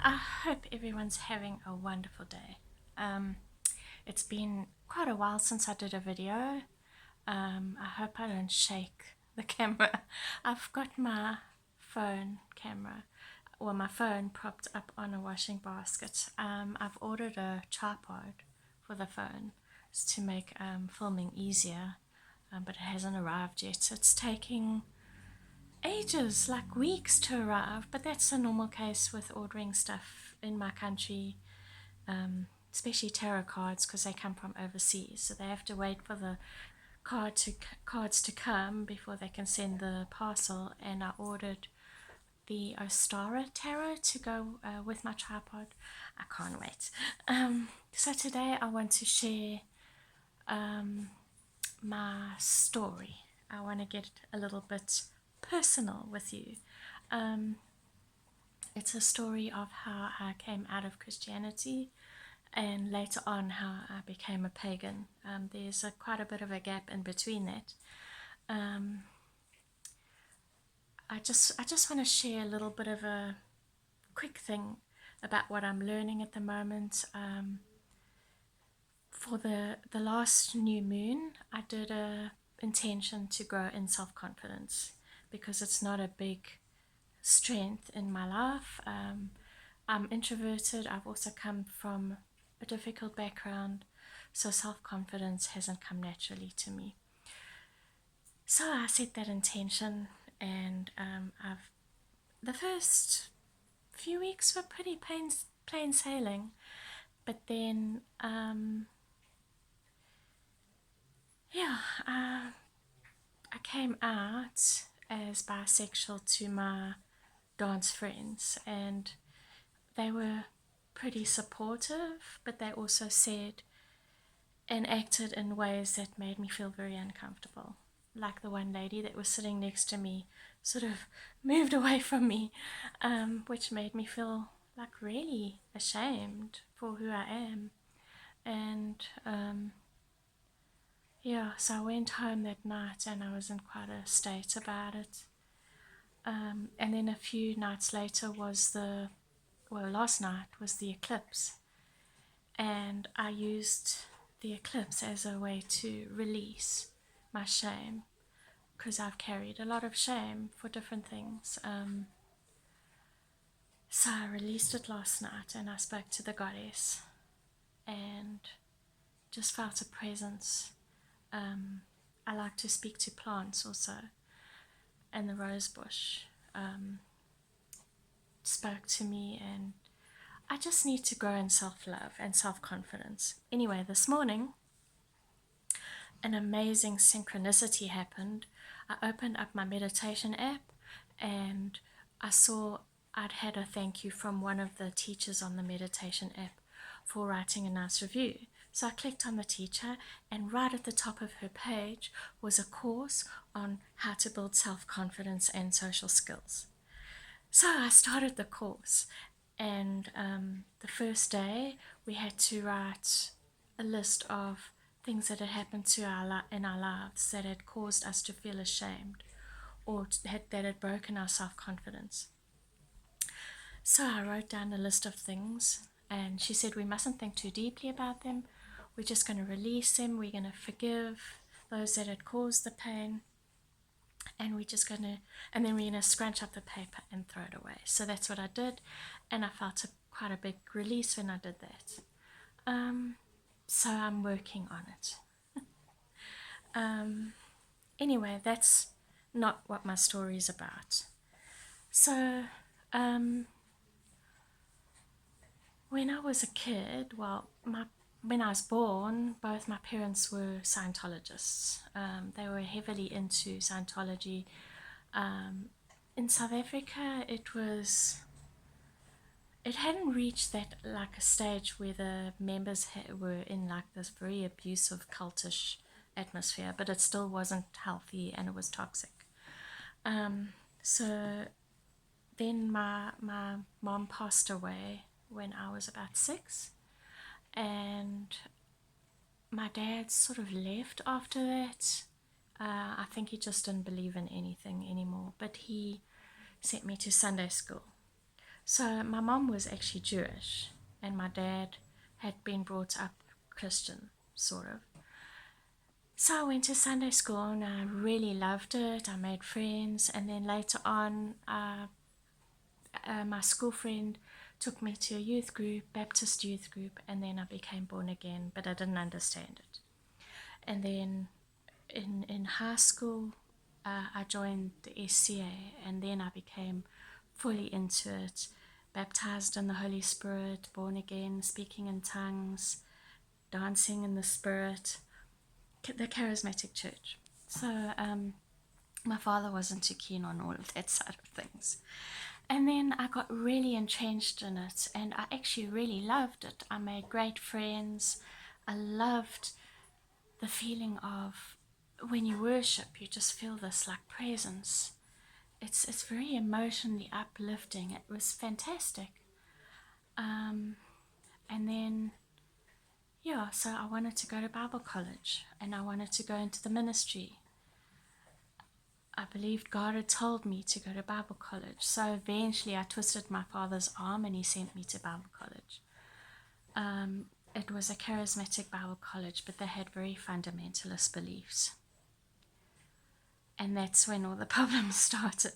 I hope everyone's having a wonderful day. It's been quite a while since I did a video. I hope I don't shake the camera. I've got my phone camera, or my phone propped up on a washing basket. I've ordered a tripod for the phone to make filming easier, but it hasn't arrived yet. It's taking ages, like weeks to arrive, but that's a normal case with ordering stuff in my country, especially tarot cards because they come from overseas, so they have to wait for the cards to come before they can send the parcel. And I ordered the Ostara tarot to go with my tripod. I can't wait. So today I want to share my story. I want to get a little bit personal with you. It's a story of how I came out of Christianity and later on how I became a pagan. There's quite a bit of a gap in between that. I just want to share a little bit of a quick thing about what I'm learning at the moment. For the last new moon, I did a intention to grow in self-confidence because it's not a big strength in my life. I'm introverted. I've also come from a difficult background, so self-confidence hasn't come naturally to me. So I set that intention, and the first few weeks were pretty plain sailing, but then I came out as bisexual to my dance friends, and they were pretty supportive, but they also said and acted in ways that made me feel very uncomfortable. Like the one lady that was sitting next to me sort of moved away from me, which made me feel like really ashamed for who I am. And so I went home that night and I was in quite a state about it. And then a few nights later last night was the eclipse. And I used the eclipse as a way to release my shame, because I've carried a lot of shame for different things. So I released it last night and I spoke to the goddess and just felt a presence. I like to speak to plants also, and the rose bush spoke to me, and I just need to grow in self-love and self-confidence. Anyway, this morning, an amazing synchronicity happened. I opened up my meditation app and I saw I'd had a thank you from one of the teachers on the meditation app for writing a nice review. So I clicked on the teacher, and right at the top of her page was a course on how to build self-confidence and social skills. So I started the course, and the first day we had to write a list of things that had happened in our lives that had caused us to feel ashamed or that had broken our self-confidence. So I wrote down a list of things, and she said we mustn't think too deeply about them. We're just going to release them. We're going to forgive those that had caused the pain, and then we're going to scrunch up the paper and throw it away. So that's what I did, and I felt quite a big release when I did that. So I'm working on it. Anyway, that's not what my story is about. So when I was a kid, when I was born, both my parents were Scientologists. They were heavily into Scientology. In South Africa, it hadn't reached that like a stage where the members were in like this very abusive, cultish atmosphere, but it still wasn't healthy and it was toxic. So then my mom passed away when I was about 6, and my dad sort of left after that. I think he just didn't believe in anything anymore, but he sent me to Sunday school. So my mom was actually Jewish, and my dad had been brought up Christian, sort of. So I went to Sunday school and I really loved it. I made friends, and then later on, my school friend took me to a youth group, Baptist youth group, and then I became born again, but I didn't understand it. And then in high school, I joined the SCA, and then I became fully into it, baptized in the Holy Spirit, born again, speaking in tongues, dancing in the Spirit, the charismatic church. So my father wasn't too keen on all of that side of things. And then I got really entrenched in it, and I actually really loved it. I made great friends. I loved the feeling of when you worship, you just feel this like presence. It's very emotionally uplifting. It was fantastic. And then, yeah, so I wanted to go to Bible college, and I wanted to go into the ministry. I believed God had told me to go to Bible college. So eventually I twisted my father's arm and he sent me to Bible college. It was a charismatic Bible college, but they had very fundamentalist beliefs. And that's when all the problems started,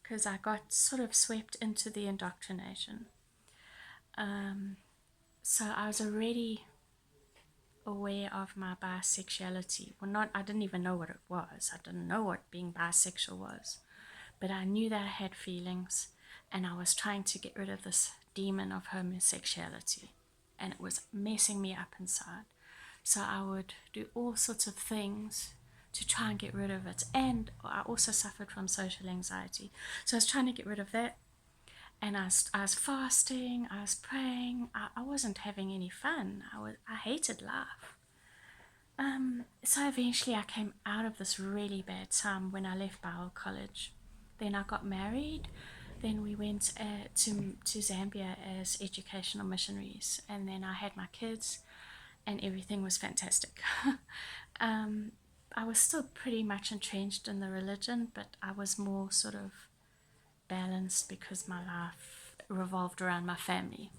because I got sort of swept into the indoctrination. So I was already aware of my bisexuality. Well, I didn't even know what it was. I didn't know what being bisexual was. But I knew that I had feelings, and I was trying to get rid of this demon of homosexuality, and it was messing me up inside. So I would do all sorts of things to try and get rid of it. And I also suffered from social anxiety. So I was trying to get rid of that. And I was fasting, I was praying. I wasn't having any fun. I hated life. So eventually I came out of this really bad time when I left Bible college. Then I got married. Then we went to Zambia as educational missionaries. And then I had my kids, and everything was fantastic. I was still pretty much entrenched in the religion, but I was more sort of balanced because my life revolved around my family.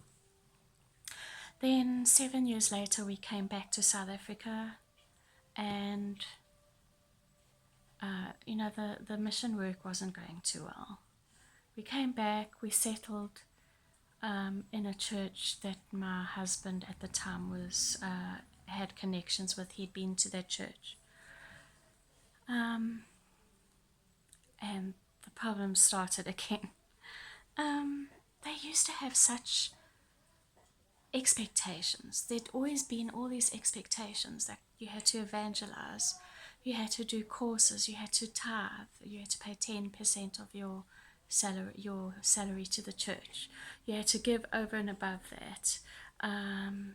Then 7 years later, we came back to South Africa, and the mission work wasn't going too well. We came back, we settled in a church that my husband at the time had connections with. He'd been to that church. And the problem started again. They used to have such expectations. There'd always been all these expectations that you had to evangelize, you had to do courses, you had to tithe, you had to pay 10% of your salary to the church, you had to give over and above that.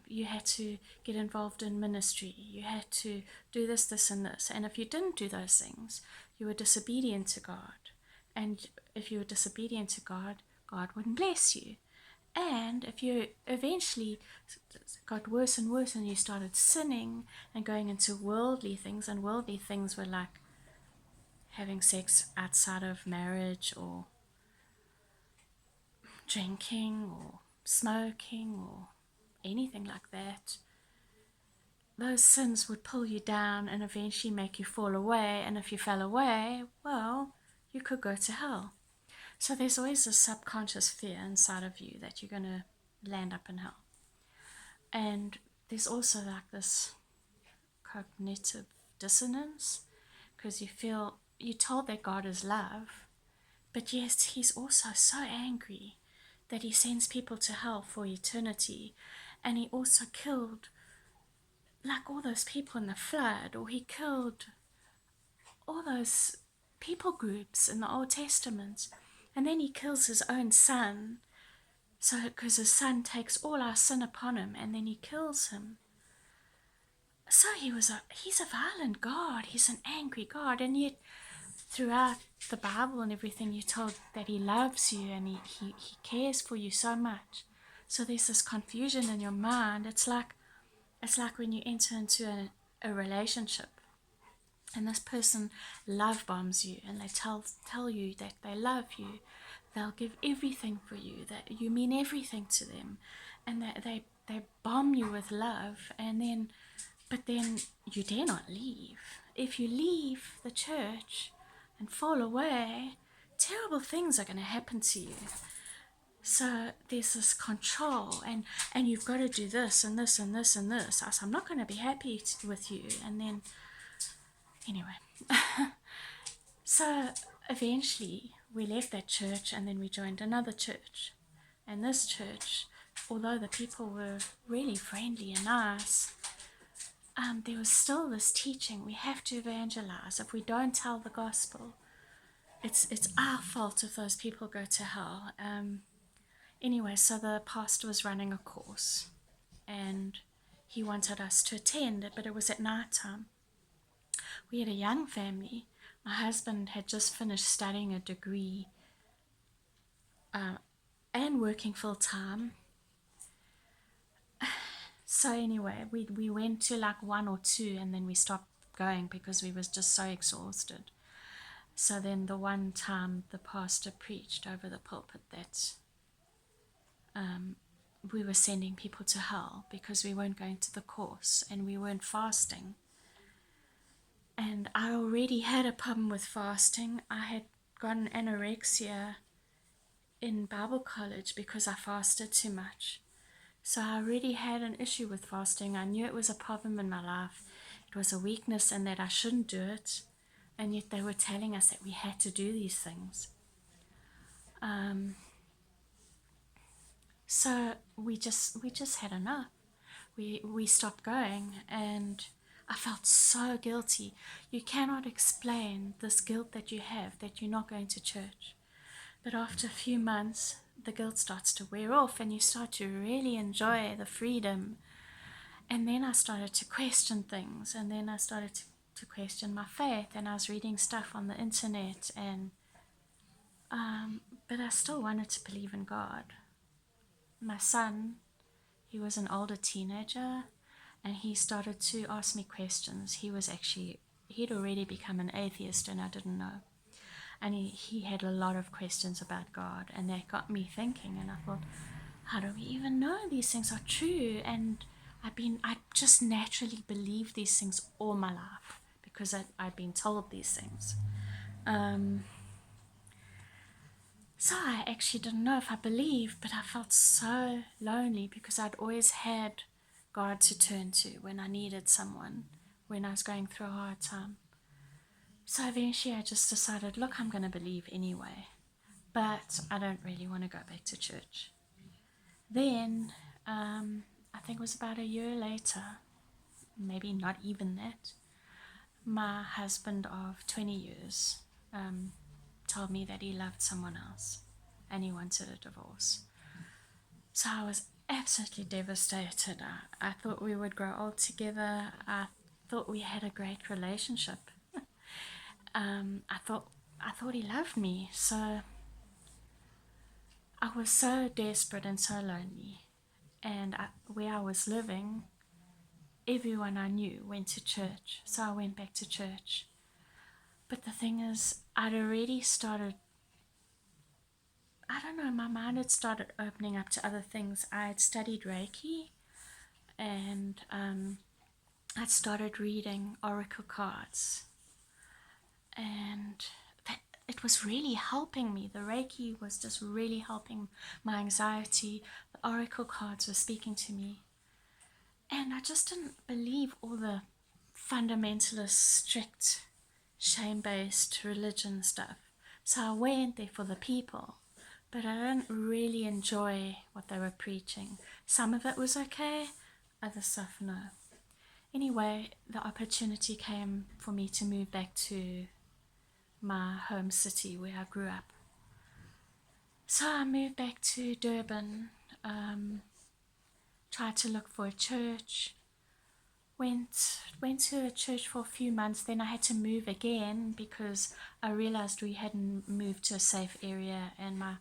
You had to get involved in ministry, you had to do this, and this. And if you didn't do those things, you were disobedient to God. And if you were disobedient to God, God wouldn't bless you. And if you eventually got worse and worse and you started sinning and going into worldly things, and worldly things were like having sex outside of marriage, or drinking, or smoking, or anything like that, those sins would pull you down and eventually make you fall away. And if you fell away, well, you could go to hell. So there's always a subconscious fear inside of you that you're going to land up in hell. And there's also like this cognitive dissonance, because you're told that God is love, but yes, he's also so angry that he sends people to hell for eternity. And he also killed like all those people in the flood, or he killed all those people groups in the Old Testament. And then he kills his own son, so because his son takes all our sin upon him, and then he kills him. So he's a violent God, he's an angry God. And yet throughout the Bible and everything, you're told that he loves you and he cares for you so much. So there's this confusion in your mind. It's like when you enter into a relationship, and this person love bombs you, and they tell you that they love you, they'll give everything for you, that you mean everything to them, and that they bomb you with love, but then you dare not leave. If you leave the church and fall away, terrible things are going to happen to you. So there's this control, and you've got to do this and this and this and this. I said, I'm not going to be happy with you. And then, anyway, so eventually we left that church, and then we joined another church. And this church, although the people were really friendly and nice, there was still this teaching, we have to evangelize. If we don't tell the gospel, it's our fault if those people go to hell. Anyway, so the pastor was running a course, and he wanted us to attend it, but it was at night time. We had a young family. My husband had just finished studying a degree and working full time. So anyway, we went to like 1 or 2, and then we stopped going because we was just so exhausted. So then the one time the pastor preached over the pulpit that we were sending people to hell because we weren't going to the course and we weren't fasting. And I already had a problem with fasting. I had gotten anorexia in Bible college because I fasted too much. So I already had an issue with fasting. I knew it was a problem in my life. It was a weakness and that I shouldn't do it. And yet they were telling us that we had to do these things. So we just had enough. We stopped going, and I felt so guilty. You cannot explain this guilt that you have that you're not going to church. But after a few months, the guilt starts to wear off, and you start to really enjoy the freedom. And then I started to question things, and then I started to question my faith, and I was reading stuff on the internet, and but I still wanted to believe in God. My son, he was an older teenager, and he started to ask me questions. He'd already become an atheist, and I didn't know. And he had a lot of questions about God, and that got me thinking, and I thought, how do we even know these things are true? And I just naturally believed these things all my life because I'd been told these things. So I actually didn't know if I believed, but I felt so lonely because I'd always had God to turn to when I needed someone, when I was going through a hard time. So eventually I just decided, look, I'm going to believe anyway, but I don't really want to go back to church. Then, I think it was about a year later, maybe not even that, my husband of 20 years told me that he loved someone else and he wanted a divorce. So I was absolutely devastated. I thought we would grow old together. I thought we had a great relationship. I thought he loved me. So I was so desperate and so lonely. And where I was living, everyone I knew went to church. So I went back to church. But the thing is, I'd already started, I don't know, my mind had started opening up to other things. I had studied Reiki, and I'd started reading oracle cards. And it was really helping me. The Reiki was just really helping my anxiety. The oracle cards were speaking to me. And I just didn't believe all the fundamentalist, strict, shame-based religion stuff. So I went there for the people, but I didn't really enjoy what they were preaching. Some of it was okay, other stuff no. Anyway, the opportunity came for me to move back to my home city where I grew up. So I moved back to Durban, tried to look for a church, went to a church for a few months. Then I had to move again because I realized we hadn't moved to a safe area, and my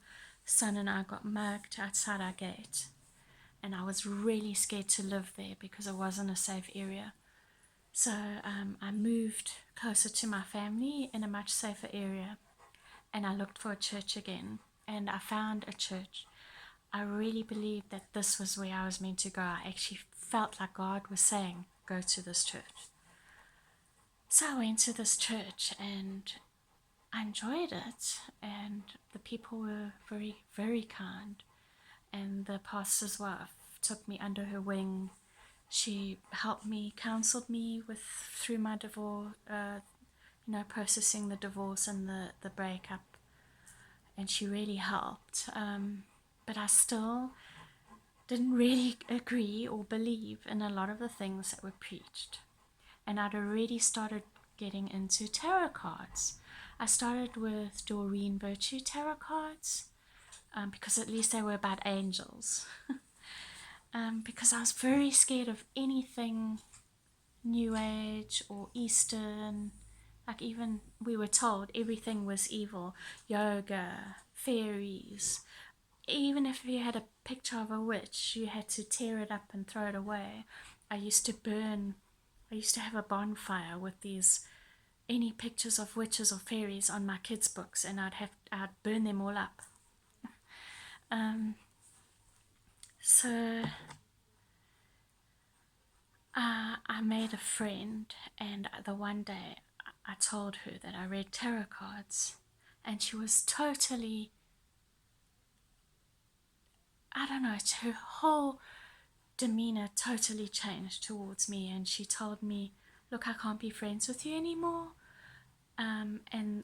son and I got mugged outside our gate, and I was really scared to live there because it wasn't a safe area. So I moved closer to my family in a much safer area, and I looked for a church again. and I found a church. I really believed that this was where I was meant to go. I actually felt like God was saying, go to this church. So I went to this church and I enjoyed it, and the people were very, very kind. And the pastor's wife took me under her wing. She helped me, counseled me through my divorce, processing the divorce and the breakup. And she really helped. But I still didn't really agree or believe in a lot of the things that were preached. And I'd already started getting into tarot cards. I started with Doreen Virtue tarot cards because at least they were about angels. Because I was very scared of anything New Age or Eastern. Like, even we were told everything was evil. Yoga, fairies. Even if you had a picture of a witch, you had to tear it up and throw it away. I used to have a bonfire with any pictures of witches or fairies on my kids' books, and I'd burn them all up. So I made a friend, and the one day I told her that I read tarot cards, and she was totally, I don't know, her whole demeanor totally changed towards me, and she told me, look, I can't be friends with you anymore. And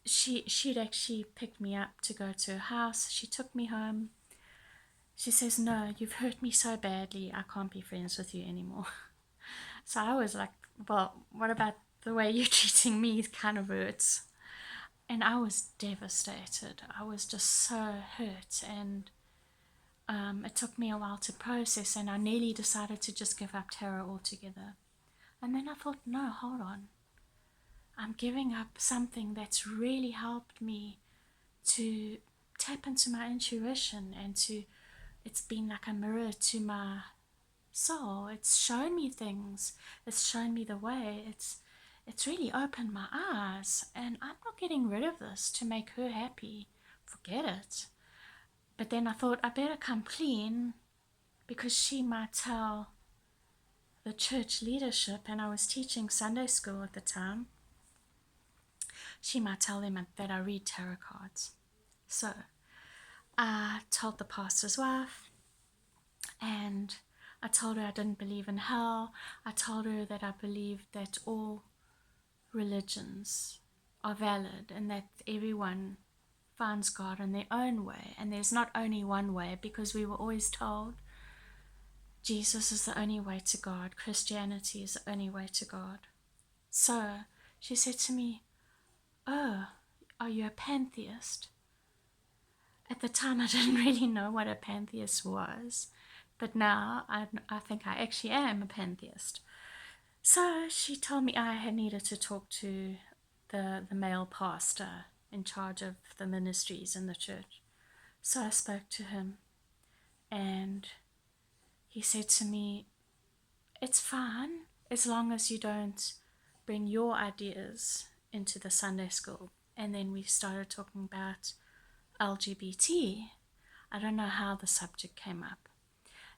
she'd actually picked me up to go to her house. She took me home. She says, no, you've hurt me so badly, I can't be friends with you anymore. So I was like, well, what about the way you're treating me? It kind of hurts. And I was devastated. I was just so hurt, and it took me a while to process, and I nearly decided to just give up tarot altogether. And then I thought, no, hold on. I'm giving up something that's really helped me to tap into my intuition, and it's been like a mirror to my soul. It's shown me things. It's shown me the way. It's really opened my eyes, and I'm not getting rid of this to make her happy. Forget it. But then I thought I better come clean, because she might tell the church leadership, and I was teaching Sunday school at the time, she might tell them that I read tarot cards. So I told the pastor's wife, and I told her I didn't believe in hell. I told her that I believed that all religions are valid, and that everyone finds God in their own way, and there's not only one way, because we were always told Jesus is the only way to God, Christianity is the only way to God. So she said to me, oh, are you a pantheist? At the time I didn't really know what a pantheist was, but now I think I actually am a pantheist. So she told me I had needed to talk to the male pastor in charge of the ministries in the church. So I spoke to him, and he said to me, it's fine as long as you don't bring your ideas into the Sunday school. And then we started talking about LGBT. I don't know how the subject came up.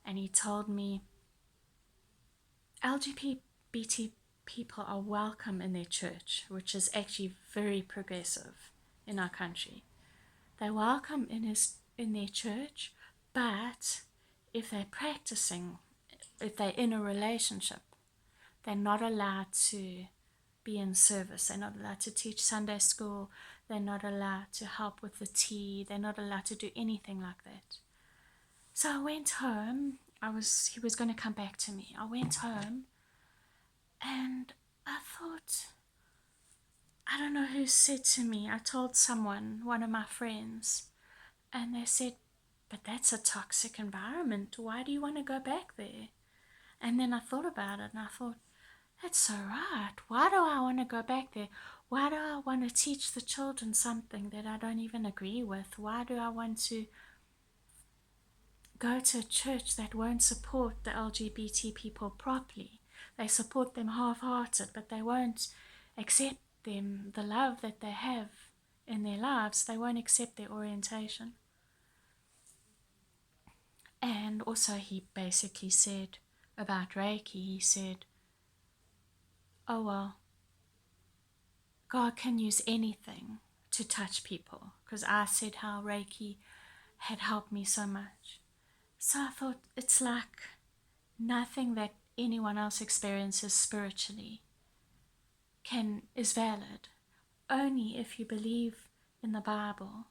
And he told me LGBT people are welcome in their church, which is actually very progressive in our country. They're welcome in their church, but if they're practicing, if they're in a relationship, they're not allowed to be in service. They're not allowed to teach Sunday school. They're not allowed to help with the tea. They're not allowed to do anything like that. So I went home. He was going to come back to me. I went home, and I thought, I don't know who said to me, I told someone, one of my friends, and they said, but that's a toxic environment. Why do you want to go back there? And then I thought about it, and I thought, that's so right. Why do I want to go back there? Why do I want to teach the children something that I don't even agree with? Why do I want to go to a church that won't support the LGBT people properly? They support them half-hearted, but they won't accept them, the love that they have in their lives, they won't accept their orientation. And also he basically said about Reiki, he said, oh well, God can use anything to touch people, because I said how Reiki had helped me so much. So I thought, it's like nothing that anyone else experiences spiritually is valid. Only if you believe in the Bible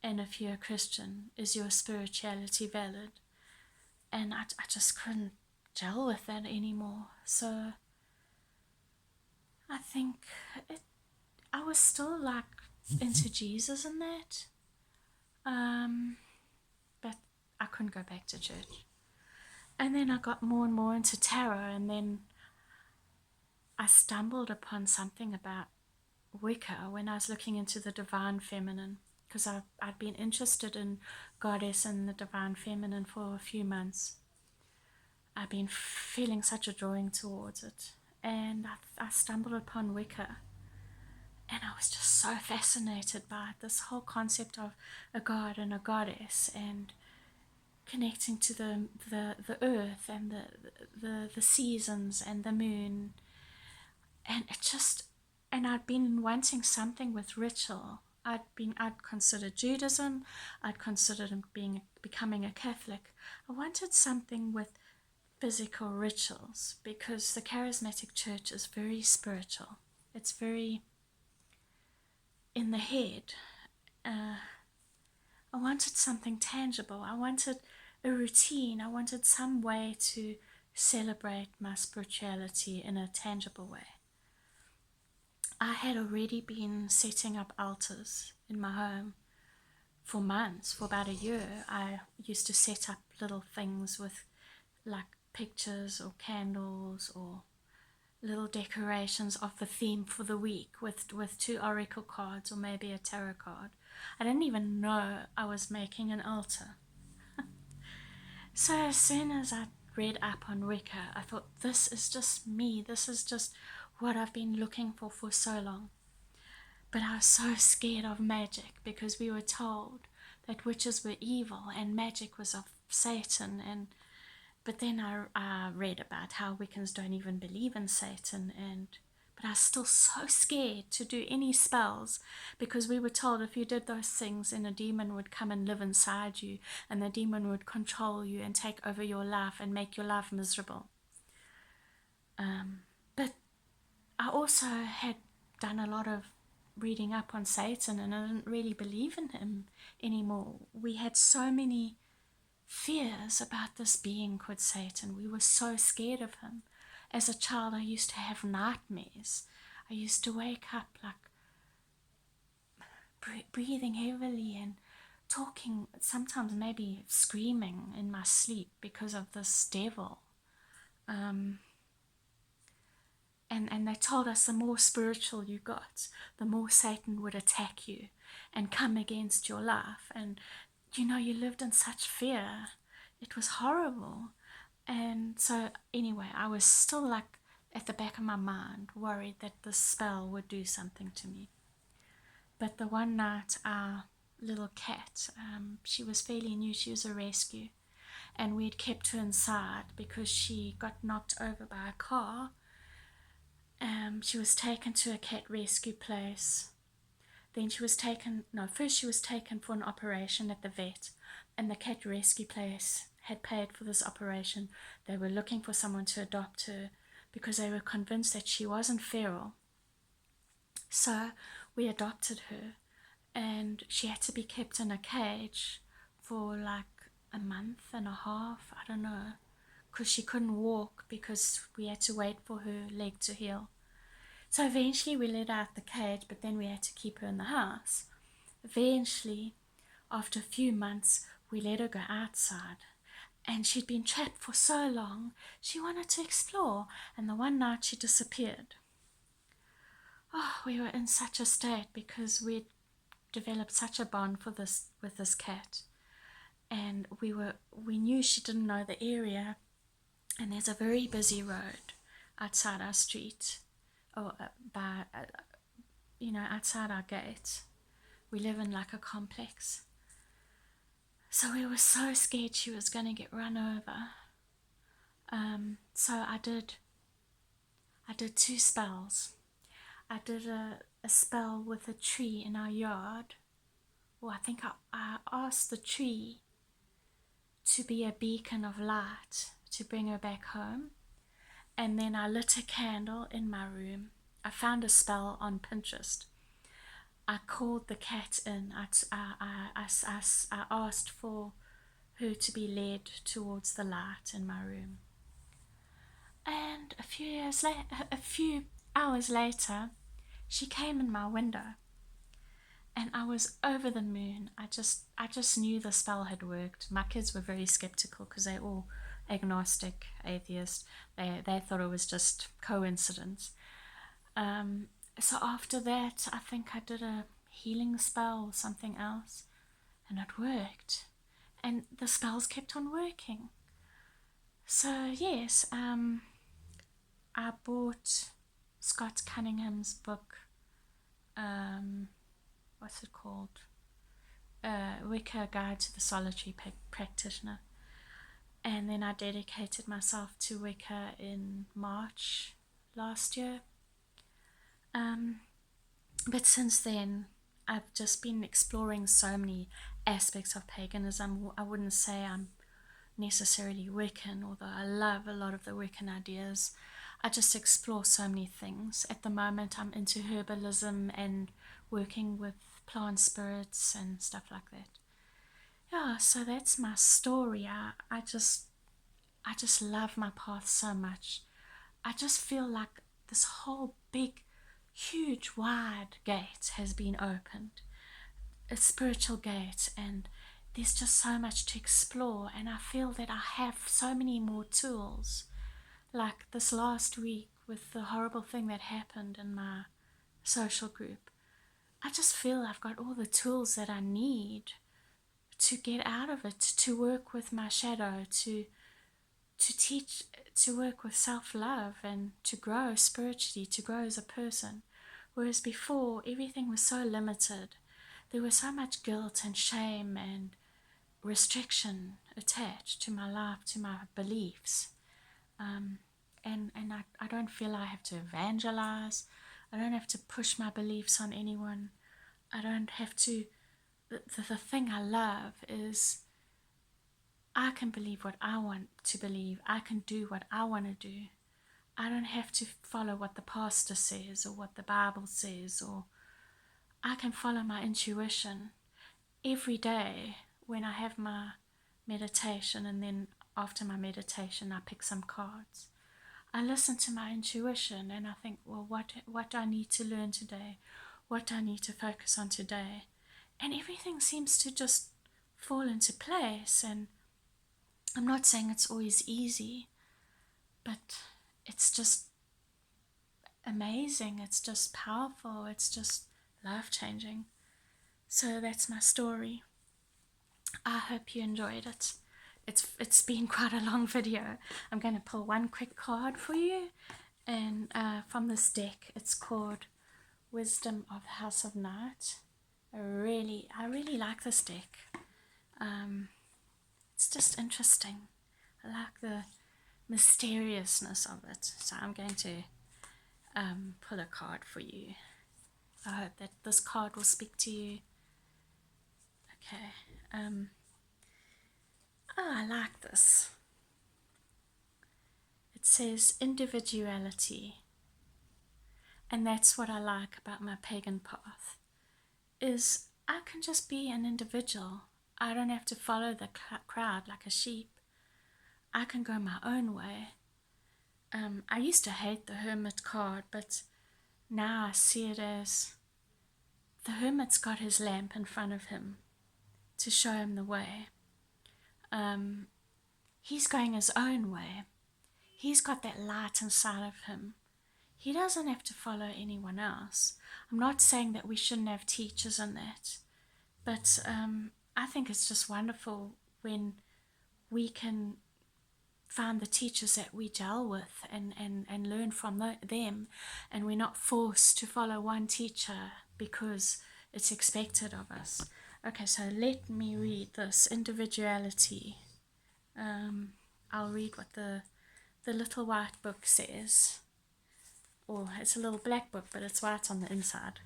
and if you're a Christian is your spirituality valid. And I just couldn't gel with that anymore. So I think I was still like into Jesus and that, but I couldn't go back to church. And then I got more and more into tarot, and then I stumbled upon something about Wicca when I was looking into the divine feminine, because I'd been interested in goddess and the divine feminine for a few months. I've been feeling such a drawing towards it, and I stumbled upon Wicca, and I was just so fascinated by this whole concept of a god and a goddess, and connecting to the earth and the seasons and the moon, and I'd been wanting something with ritual. I'd considered Judaism, I'd considered becoming a Catholic. I wanted something with physical rituals, because the charismatic church is very spiritual. It's very in the head. I wanted something tangible. I wanted a routine. I wanted some way to celebrate my spirituality in a tangible way. I had already been setting up altars in my home for months, for about a year. I used to set up little things with like pictures or candles or little decorations of the theme for the week with 2 oracle cards or maybe a tarot card. I didn't even know I was making an altar. So as soon as I read up on Wicca, I thought, this is just me. This is just what I've been looking for so long. But I was so scared of magic, because we were told that witches were evil and magic was of Satan. But then I read about how Wiccans don't even believe in Satan, but I was still so scared to do any spells, because we were told if you did those things, then a demon would come and live inside you, and the demon would control you and take over your life and make your life miserable. But I also had done a lot of reading up on Satan, and I didn't really believe in him anymore. We had so many fears about this being called Satan. We were so scared of him. As a child, I used to have nightmares. I used to wake up like breathing heavily and talking, sometimes maybe screaming in my sleep because of this devil. And they told us the more spiritual you got, the more Satan would attack you and come against your life. And you lived in such fear. It was horrible. And so anyway, I was still like at the back of my mind worried that this spell would do something to me. But the one night, our little cat, she was fairly new, she was a rescue, and we'd kept her inside because she got knocked over by a car. She was taken to a cat rescue place. Then first she was taken for an operation at the vet, and the cat rescue place had paid for this operation. They were looking for someone to adopt her because they were convinced that she wasn't feral. So we adopted her, and she had to be kept in a cage for like a month and a half, I don't know, because she couldn't walk because we had to wait for her leg to heal. So eventually we let her out the cage, but then we had to keep her in the house. Eventually, after a few months, we let her go outside. And she'd been trapped for so long, she wanted to explore. And the one night she disappeared. Oh, we were in such a state because we'd developed such a bond with this cat. And we knew she didn't know the area. And there's a very busy road outside our street, or outside our gate. We live in like a complex. So we were so scared she was going to get run over. So I did 2 spells. I did a spell with a tree in our yard. Well, I think I asked the tree to be a beacon of light to bring her back home. And then I lit a candle in my room. I found a spell on Pinterest. I called the cat in. I asked for her to be led towards the light in my room. And a few hours later, she came in my window. And I was over the moon. I just knew the spell had worked. My kids were very skeptical because they're all agnostic, atheist. They thought it was just coincidence. So after that, I think I did a healing spell or something else, and it worked. And the spells kept on working. So yes, I bought Scott Cunningham's book. What's it called? Wicca Guide to the Solitary Practitioner. And then I dedicated myself to Wicca in March last year. But since then, I've just been exploring so many aspects of paganism. I wouldn't say I'm necessarily Wiccan, although I love a lot of the Wiccan ideas. I just explore so many things. At the moment, I'm into herbalism and working with plant spirits and stuff like that. Yeah, so that's my story. I just love my path so much. I just feel like this whole big, huge, wide gate has been opened. A spiritual gate, and there's just so much to explore, and I feel that I have so many more tools. Like this last week with the horrible thing that happened in my social group, I just feel I've got all the tools that I need to get out of it, to work with my shadow, to teach, to work with self-love and to grow spiritually, to grow as a person. Whereas before, everything was so limited. There was so much guilt and shame and restriction attached to my life, to my beliefs. And I don't feel I have to evangelize. I don't have to push my beliefs on anyone. I don't have to. The thing I love is I can believe what I want to believe. I can do what I want to do. I don't have to follow what the pastor says or what the Bible says, or I can follow my intuition every day when I have my meditation, and then after my meditation I pick some cards. I listen to my intuition and I think, well, what do I need to learn today? What do I need to focus on today? And everything seems to just fall into place. And I'm not saying it's always easy, but it's just amazing. It's just powerful. It's just life-changing. So that's my story. I hope you enjoyed it. It's been quite a long video. I'm going to pull one quick card for you, and from this deck, it's called Wisdom of the House of Night. I really like this deck. It's just interesting. I like the mysteriousness of it. So I'm going to pull a card for you. I hope that this card will speak to you. Okay. I like this. It says individuality. And that's what I like about my pagan path, is I can just be an individual. I don't have to follow the crowd like a sheep. I can go my own way. I used to hate the hermit card, but now I see it as the hermit's got his lamp in front of him to show him the way. He's going his own way. He's got that light inside of him. He doesn't have to follow anyone else. I'm not saying that we shouldn't have teachers in that, but I think it's just wonderful when we can find the teachers that we gel with and learn from them, and we're not forced to follow one teacher because It's expected of us. Okay, so let me read this. Individuality. I'll read what the little white book says. Or it's a little black book, but it's white on the inside.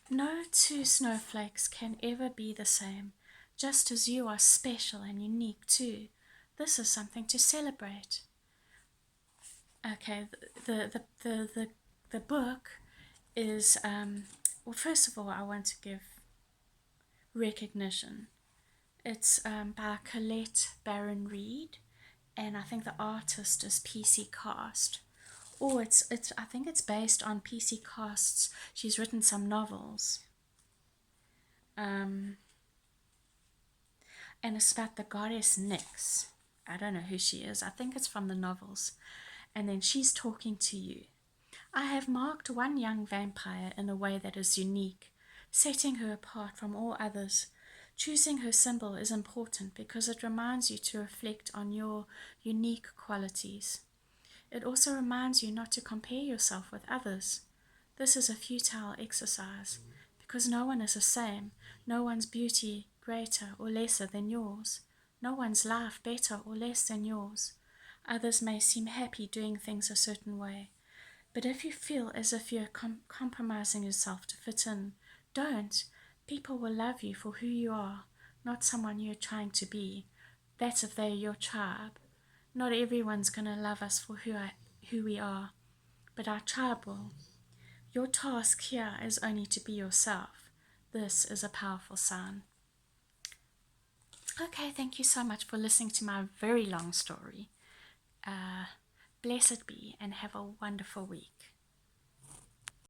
No two snowflakes can ever be the same, just as you are special and unique too. This is something to celebrate. Okay, the book is, well, first of all, I want to give recognition. It's by Colette Baron Reed, and I think the artist is PC Cast. Or I think it's based on PC Cast's. She's written some novels. And it's about the goddess Nyx. I don't know who she is. I think it's from the novels. And then she's talking to you. I have marked one young vampire in a way that is unique, setting her apart from all others. Choosing her symbol is important because it reminds you to reflect on your unique qualities. It also reminds you not to compare yourself with others. This is a futile exercise because no one is the same, no one's beauty greater or lesser than yours, no one's life better or less than yours. Others may seem happy doing things a certain way, but if you feel as if you're compromising yourself to fit in, don't. People will love you for who you are, not someone you're trying to be. That's if they're your tribe. Not everyone's going to love us for who we are, but our tribe will. Your task here is only to be yourself. This is a powerful sign. Okay, thank you so much for listening to my very long story. Blessed be and have a wonderful week.